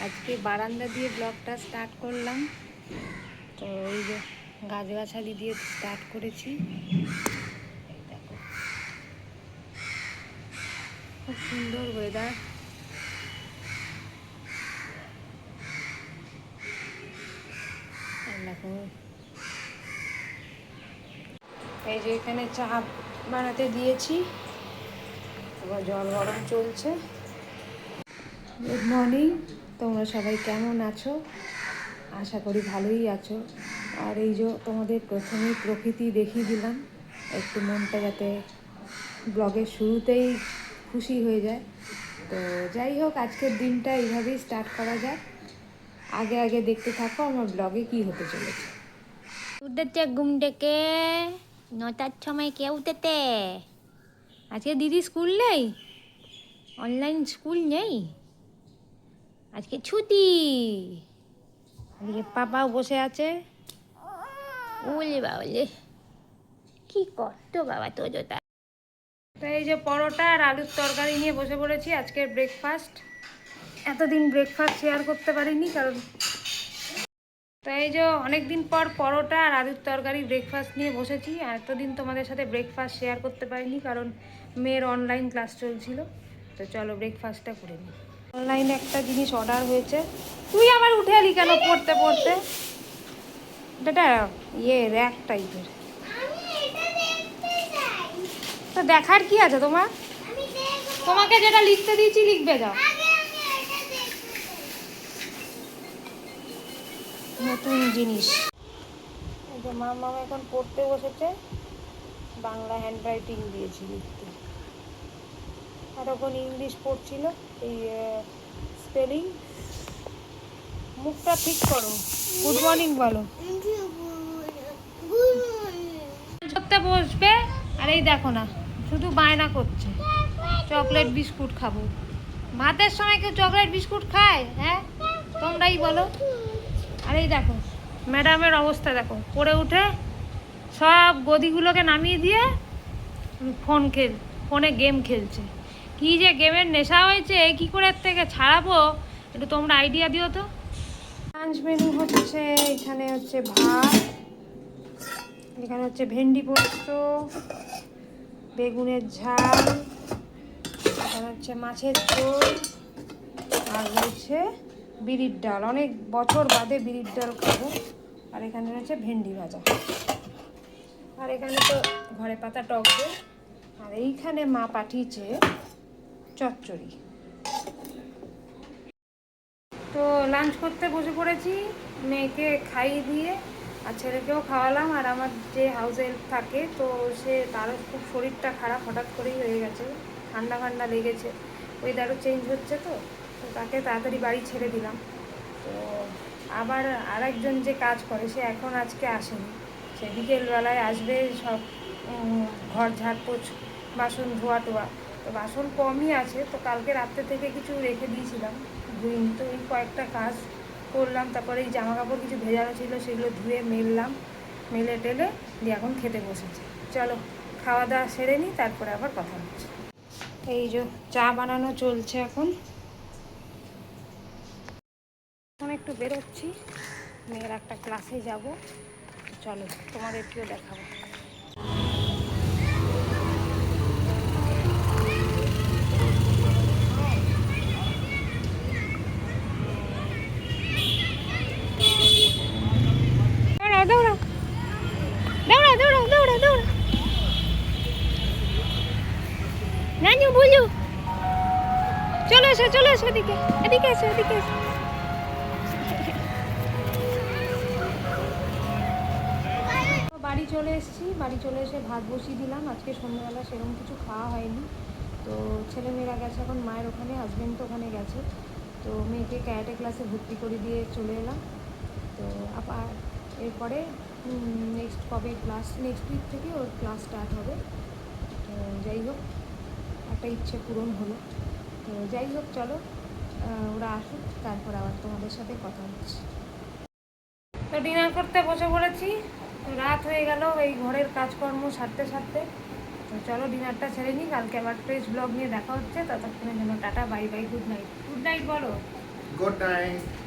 আজকে বারান্দা দিয়ে ব্লগটা স্টার্ট করলাম। তো এই যে গাছগাছালি দিয়ে স্টার্ট করেছি। এই দেখো খুব সুন্দর ওয়েদার। দেখো এই যে এখানে চা বানাতে দিয়েছি, এবার জল গরম চলছে। গুড মর্নিং, তোমরা সবাই কেমন আছো? আশা করি ভালোই আছো। আর এই যে তোমাদের প্রথমেই প্রকৃতি দেখিয়ে দিলাম, একটু মনটা যাতে ব্লগের শুরুতেই খুশি হয়ে যায়। তো যাই হোক, আজকের দিনটা এইভাবেই স্টার্ট করা যাক। আগে আগে দেখতে থাকো আমার ব্লগে কি হতে চলেছে। উঠেছে ঘুম থেকে 9টার সময়, কে উঠেতে? আজকে দিদি স্কুল নেই, অনলাইন স্কুল নেই, আজকে ছুটি। আজকে পাপাও বসে আছে। ওলে বাবলে কি করতো বাবা তোজোটা। তো এই যে পরোটা আর আলুর তরকারি নিয়ে বসে পড়েছি আজকের ব্রেকফাস্ট। এতদিন ব্রেকফাস্ট শেয়ার করতে পারিনি কারণ, তো এই যে অনেকদিন পর পরোটা আর আলুর তরকারি ব্রেকফাস্ট নিয়ে বসেছি। আর এতদিন তোমাদের সাথে ব্রেকফাস্ট শেয়ার করতে পারিনি কারণ মেয়ের অনলাইন ক্লাস চলছিল। তো চলো ব্রেকফাস্টটা করে নিই। অনলাইনে একটা জিনিস অর্ডার হয়েছে। তুই আবার উঠে এলি কেন পড়তে পড়তে? এটা র্যাক টাইপের। তো দেখার কি আছে তোমার? তোমাকে যেটা লিখতে দিয়েছি লিখবে যাও। নতুন জিনিস। এই যে মামা এখন পড়তে বসেছে, বাংলা হ্যান্ড রাইটিং দিয়েছি লিখতে, আর এখন ইংলিশ পড়ছিল। এই স্পেলিং। মুখটা ঠিক করো, গুড মর্নিং বলো। করতে বসবে আর এই দেখো না, শুধু বায়না করছে চকলেট বিস্কুট খাবো। ভাতের সময় কেউ চকলেট বিস্কুট খায়? হ্যাঁ, তোমরাই বলো। আর এই দেখো ম্যাডামের অবস্থা দেখো, পড়ে উঠে সব গদিগুলোকে নামিয়ে দিয়ে ফোনে গেম খেলছে। কি যে গেমের নেশা হয়েছে, কী করে এর থেকে ছাড়াবো একটু তোমরা আইডিয়া দিও তো। লাঞ্চ মেনু হচ্ছে, এখানে হচ্ছে ভাত, এখানে হচ্ছে ভেন্ডি পোস্ত, বেগুনের ঝাল, এখানে হচ্ছে মাছের ঝোল, আর রয়েছে বিরির ডাল। অনেক বছর বাদে বিরির ডাল খাবো। আর এখানে রয়েছে ভেন্ডি ভাজা, আর এখানে তো ঘরে পাতা টক দই, আর এইখানে মা পাঠিয়েছে চচ্চড়ি। তো লাঞ্চ করতে বসে পড়েছি, মেয়েকে খাইয়ে দিয়ে আর ছেলেকেও খাওয়ালাম। আর আমার যে হাউস হেল্প থাকে, তো তারও খুব শরীরটা খারাপ হঠাৎ করেই হয়ে গেছে, ঠান্ডা ফান্ডা লেগেছে, ওয়েদারও চেঞ্জ হচ্ছে। তো তাকে তাড়াতাড়ি বাড়ি ছেড়ে দিলাম। তো আবার আরেকজন যে কাজ করে সে এখন আজকে আসেনি, সে বিকেলবেলায় আসবে। সব ঘর ঝাড়পোছ, বাসন ধোয়া টোয়া। তো বাসন কমই আছে, তো কালকে রাত্রে থেকে কিছু রেখে দিয়েছিলাম ধুইনি। তো এই কয়েকটা কাজ করলাম, তারপরে এই জামা কাপড় কিছু ভেজানো ছিল সেগুলো ধুয়ে মেললাম, মেলে টেলে দিয়ে এখন খেতে বসেছি। চলো খাওয়া দাওয়া সেরে নিই, তারপরে আবার কথা হচ্ছে। এই যে চা বানানো চলছে এখন একটু বেরোচ্ছি, মেয়ের একটা ক্লাসে যাব। চলো তোমাদেরকেও দেখাবো। দৌড়াও দৌড়াও দৌড়াও দৌড়াও দৌড়াও দৌড়াও, নানু বুঝু চলে এসো চলে এসো, এদিকে এদিকে এসো এদিকে এসো। বাড়ি চলে এসেছি, বাড়ি চলে এসে ভাত বসিয়ে দিলাম। আজকে সন্ধ্যাবেলা সেরকম কিছু খাওয়া হয়নি। তো ছেলেমেয়েরা গেছে এখন মায়ের ওখানে, হাজব্যান্ড তো ওখানে গেছে। তো মেয়েকে ক্যারাটে ক্লাসে ভর্তি করে দিয়ে চলে এলাম। তো আবার এরপরে নেক্সট উইক থেকে ওর ক্লাস স্টার্ট হবে। তো যাই হোক, একটা ইচ্ছে পূরণ হলো। তো যাই হোক চলো ওরা আসুক, তারপর আবার তোমাদের সাথে কথা হচ্ছে। তো ডিনার করতে বসে পড়েছি, রাত হয়ে গেল এই ঘরের কাজকর্ম সারতে সারতে। তো চলো ডিনারটা ছেড়ে নিই, কালকে আবার ফ্রেশ ব্লগ নিয়ে দেখা হচ্ছে। ততক্ষণের জন্য ta ta, bye bye, good night. Good night বলো। Good night.